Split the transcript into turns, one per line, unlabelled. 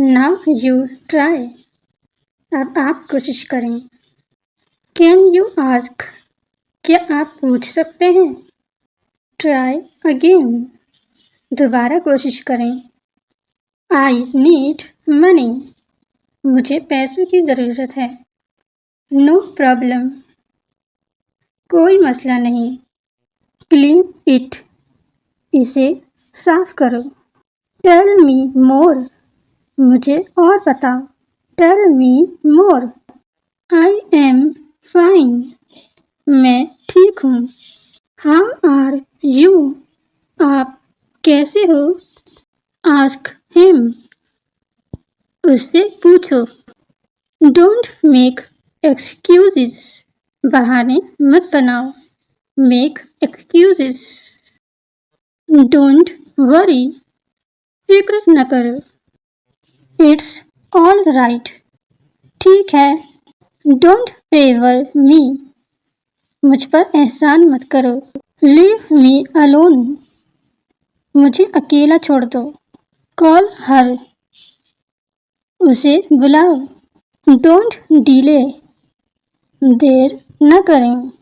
Now you try. अब आप कोशिश करें. Can you ask? क्या आप पूछ सकते हैं? Try again. दोबारा कोशिश करें. I need money. मुझे पैसों की ज़रूरत है. No problem. कोई मसला नहीं. Clean it. इसे साफ करो. Tell me more. मुझे और बताओ. Tell me more. I am fine. मैं ठीक हूँ. How are you? आप कैसे हो? Ask him. उससे पूछो. Don't make excuses. बहाने मत बनाओ. Make excuses. Don't worry. फिक्र न करो. It's all right. ठीक है. Don't favor me. मुझ पर एहसान मत करो. Leave me alone. मुझे अकेला छोड़ दो. Call her. उसे बुलाओ. Don't delay. देर न करें.